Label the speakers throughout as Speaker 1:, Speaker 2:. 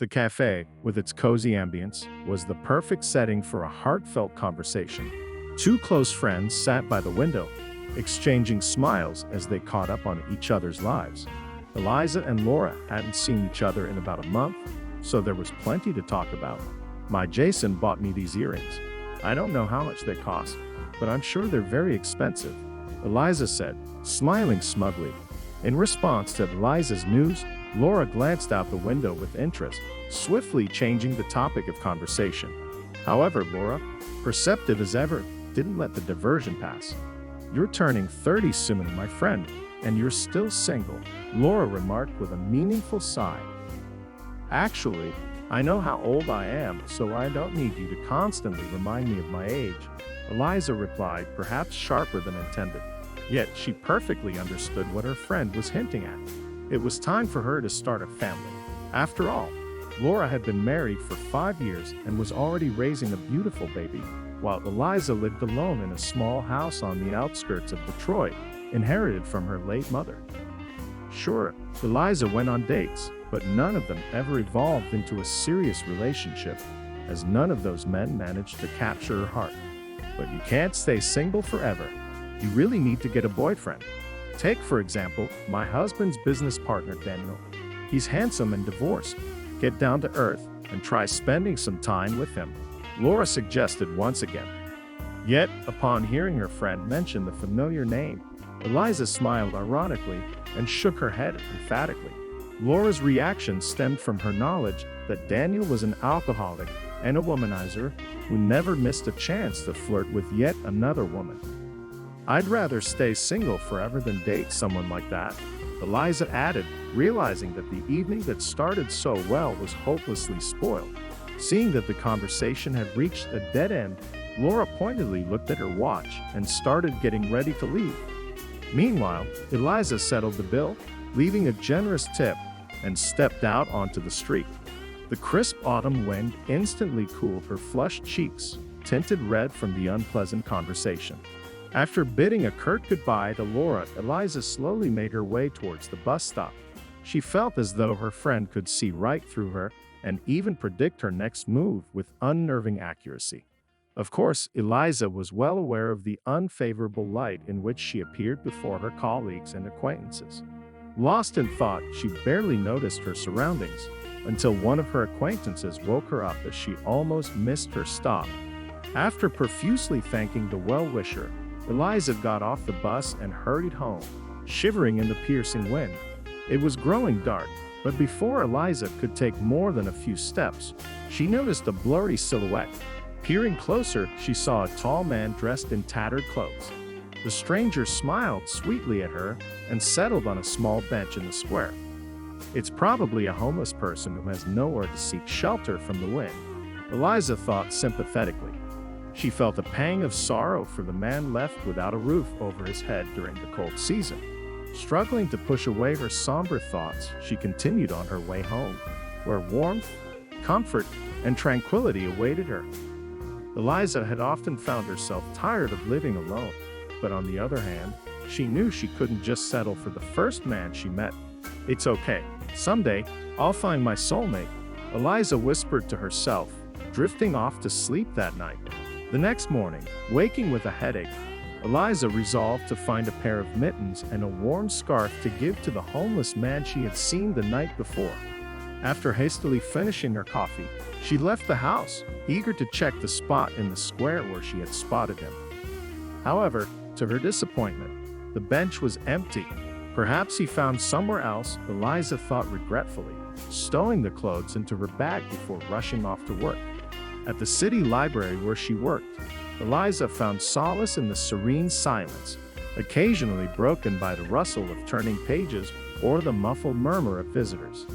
Speaker 1: The cafe, with its cozy ambience, was the perfect setting for a heartfelt conversation. Two close friends sat by the window, exchanging smiles as they caught up on each other's lives. Eliza and Laura hadn't seen each other in about a month, so there was plenty to talk about. My Jason bought me these earrings. I don't know how much they cost, but I'm sure they're very expensive, Eliza said, smiling smugly. In response to Eliza's news, Laura glanced out the window with interest, swiftly changing the topic of conversation. However, Laura, perceptive as ever, didn't let the diversion pass. "You're turning 30 soon, my friend, and you're still single," Laura remarked with a meaningful sigh. "Actually, I know how old I am, so I don't need you to constantly remind me of my age," Eliza replied, perhaps sharper than intended. Yet she perfectly understood what her friend was hinting at. It was time for her to start a family. After all, Laura had been married for 5 years and was already raising a beautiful baby, while Eliza lived alone in a small house on the outskirts of Detroit, inherited from her late mother. Sure, Eliza went on dates, but none of them ever evolved into a serious relationship, as none of those men managed to capture her heart. But you can't stay single forever. You really need to get a boyfriend. Take, for example, my husband's business partner, Daniel. He's handsome and divorced. Get down to earth and try spending some time with him, Laura suggested once again. Yet, upon hearing her friend mention the familiar name, Eliza smiled ironically and shook her head emphatically. Laura's reaction stemmed from her knowledge that Daniel was an alcoholic and a womanizer who never missed a chance to flirt with yet another woman. "I'd rather stay single forever than date someone like that," Eliza added, realizing that the evening that started so well was hopelessly spoiled. Seeing that the conversation had reached a dead end, Laura pointedly looked at her watch and started getting ready to leave. Meanwhile, Eliza settled the bill, leaving a generous tip, and stepped out onto the street. The crisp autumn wind instantly cooled her flushed cheeks, tinted red from the unpleasant conversation. After bidding a curt goodbye to Laura, Eliza slowly made her way towards the bus stop. She felt as though her friend could see right through her and even predict her next move with unnerving accuracy. Of course, Eliza was well aware of the unfavorable light in which she appeared before her colleagues and acquaintances. Lost in thought, she barely noticed her surroundings, until one of her acquaintances woke her up as she almost missed her stop. After profusely thanking the well-wisher, Eliza got off the bus and hurried home, shivering in the piercing wind. It was growing dark, but before Eliza could take more than a few steps, she noticed a blurry silhouette. Peering closer, she saw a tall man dressed in tattered clothes. The stranger smiled sweetly at her and settled on a small bench in the square. "It's probably a homeless person who has nowhere to seek shelter from the wind," Eliza thought sympathetically. She felt a pang of sorrow for the man left without a roof over his head during the cold season. Struggling to push away her somber thoughts, she continued on her way home, where warmth, comfort, and tranquility awaited her. Eliza had often found herself tired of living alone, but on the other hand, she knew she couldn't just settle for the first man she met. "It's okay. Someday, I'll find my soulmate," Eliza whispered to herself, drifting off to sleep that night. The next morning, waking with a headache, Eliza resolved to find a pair of mittens and a warm scarf to give to the homeless man she had seen the night before. After hastily finishing her coffee, she left the house, eager to check the spot in the square where she had spotted him. However, to her disappointment, the bench was empty. Perhaps he found somewhere else, Eliza thought regretfully, stowing the clothes into her bag before rushing off to work. At the city library where she worked, Eliza found solace in the serene silence, occasionally broken by the rustle of turning pages or the muffled murmur of visitors.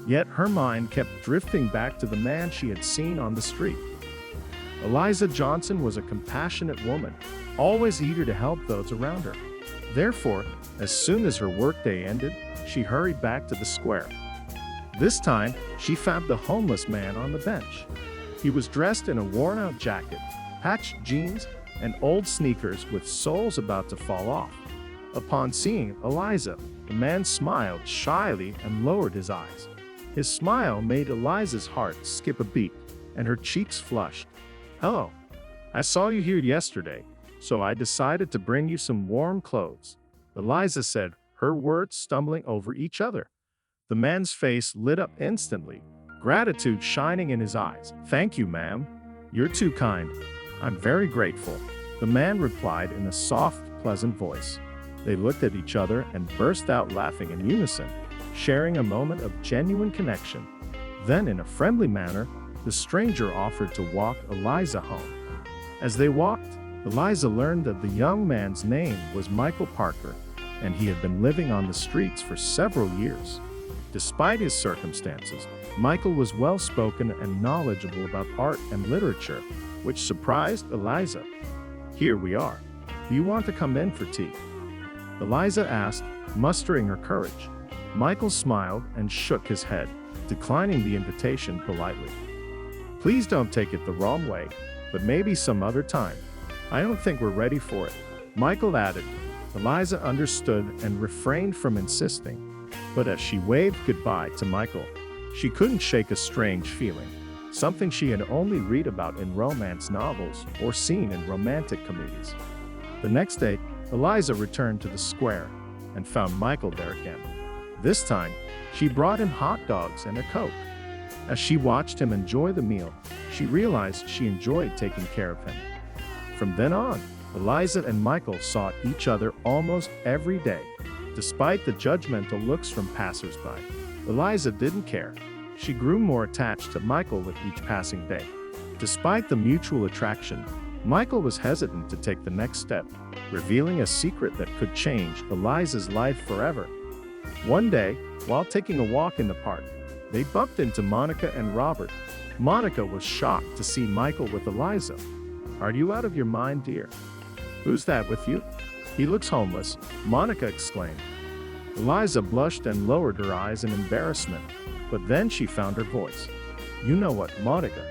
Speaker 1: Yet her mind kept drifting back to the man she had seen on the street. Eliza Johnson was a compassionate woman, always eager to help those around her. Therefore, as soon as her workday ended, she hurried back to the square. This time, she found the homeless man on the bench. He was dressed in a worn-out jacket, patched jeans, and old sneakers with soles about to fall off. Upon seeing Eliza, the man smiled shyly and lowered his eyes. His smile made Eliza's heart skip a beat, and her cheeks flushed. "Hello. I saw you here yesterday, so I decided to bring you some warm clothes," Eliza said, her words stumbling over each other. The man's face lit up instantly, gratitude shining in his eyes. "Thank you, ma'am. You're too kind. I'm very grateful," the man replied in a soft, pleasant voice. They looked at each other and burst out laughing in unison, sharing a moment of genuine connection. Then, in a friendly manner, the stranger offered to walk Eliza home. As they walked, Eliza learned that the young man's name was Michael Parker, and he had been living on the streets for several years. Despite his circumstances, Michael was well-spoken and knowledgeable about art and literature, which surprised Eliza. "Here we are. Do you want to come in for tea?" Eliza asked, mustering her courage. Michael smiled and shook his head, declining the invitation politely. "Please don't take it the wrong way, but maybe some other time. I don't think we're ready for it," Michael added. Eliza understood and refrained from insisting, but as she waved goodbye to Michael, she couldn't shake a strange feeling, something she had only read about in romance novels or seen in romantic comedies. The next day, Eliza returned to the square and found Michael there again. This time, she brought him hot dogs and a Coke. As she watched him enjoy the meal, she realized she enjoyed taking care of him. From then on, Eliza and Michael saw each other almost every day. Despite the judgmental looks from passersby, Eliza didn't care. She grew more attached to Michael with each passing day. Despite the mutual attraction, Michael was hesitant to take the next step, revealing a secret that could change Eliza's life forever. One day, while taking a walk in the park, they bumped into Monica and Robert. Monica was shocked to see Michael with Eliza. "Are you out of your mind, dear? Who's that with you? He looks homeless," Monica exclaimed. Eliza blushed and lowered her eyes in embarrassment, but then she found her voice. "You know what, Monica?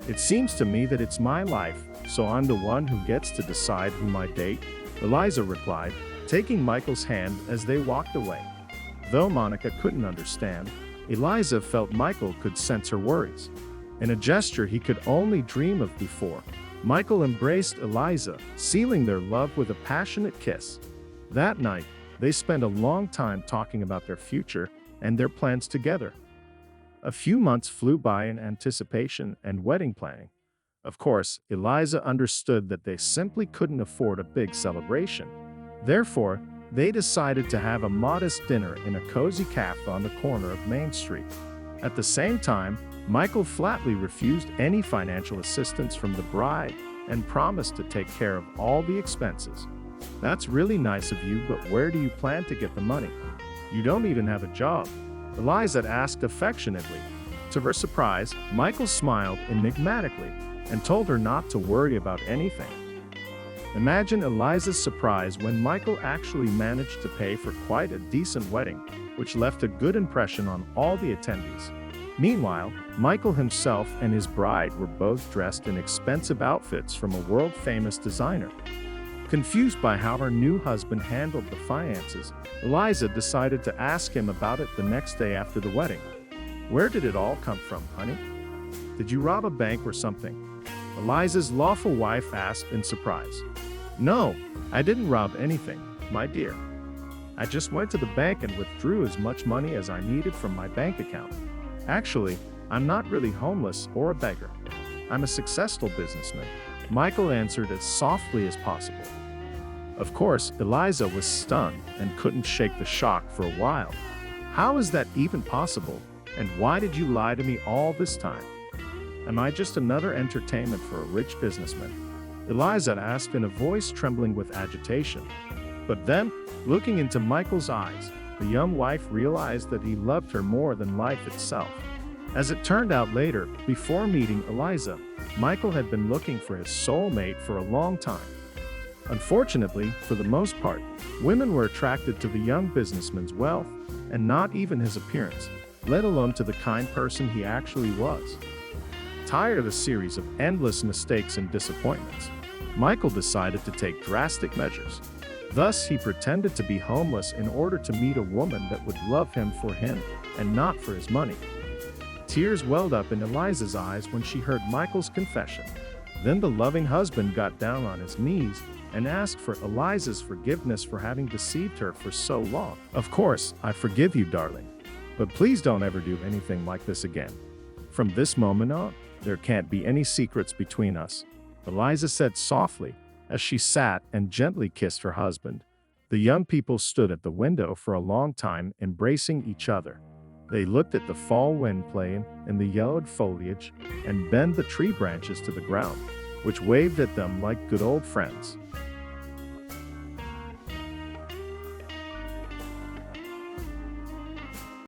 Speaker 1: It seems to me that it's my life, so I'm the one who gets to decide who I date," Eliza replied, taking Michael's hand as they walked away. Though Monica couldn't understand, Eliza felt Michael could sense her worries. In a gesture he could only dream of before, Michael embraced Eliza, sealing their love with a passionate kiss. That night, they spent a long time talking about their future and their plans together. A few months flew by in anticipation and wedding planning. Of course, Eliza understood that they simply couldn't afford a big celebration. Therefore, they decided to have a modest dinner in a cozy cafe on the corner of Main Street. At the same time, Michael flatly refused any financial assistance from the bride and promised to take care of all the expenses. "That's really nice of you, but where do you plan to get the money? You don't even have a job," Eliza asked affectionately. To her surprise, Michael smiled enigmatically and told her not to worry about anything. Imagine Eliza's surprise when Michael actually managed to pay for quite a decent wedding, which left a good impression on all the attendees. Meanwhile, Michael himself and his bride were both dressed in expensive outfits from a world-famous designer. Confused by how her new husband handled the finances, Eliza decided to ask him about it the next day after the wedding. "Where did it all come from, honey? Did you rob a bank or something?" Eliza's lawful wife asked in surprise. "No, I didn't rob anything, my dear. I just went to the bank and withdrew as much money as I needed from my bank account. Actually, I'm not really homeless or a beggar. I'm a successful businessman," Michael answered as softly as possible. Of course, Eliza was stunned and couldn't shake the shock for a while. "How is that even possible? And why did you lie to me all this time? Am I just another entertainment for a rich businessman?" Eliza asked in a voice trembling with agitation. But then, looking into Michael's eyes, the young wife realized that he loved her more than life itself. As it turned out later, before meeting Eliza, Michael had been looking for his soulmate for a long time. Unfortunately, for the most part, women were attracted to the young businessman's wealth, and not even his appearance, let alone to the kind person he actually was. Tired of a series of endless mistakes and disappointments, Michael decided to take drastic measures. Thus, he pretended to be homeless in order to meet a woman that would love him for him and not for his money. Tears welled up in Eliza's eyes when she heard Michael's confession. Then the loving husband got down on his knees and asked for Eliza's forgiveness for having deceived her for so long. "Of course, I forgive you, darling. But please don't ever do anything like this again. From this moment on, there can't be any secrets between us," Eliza said softly as she sat and gently kissed her husband. The young people stood at the window for a long time, embracing each other. They looked at the fall wind playing in the yellowed foliage and bent the tree branches to the ground, which waved at them like good old friends.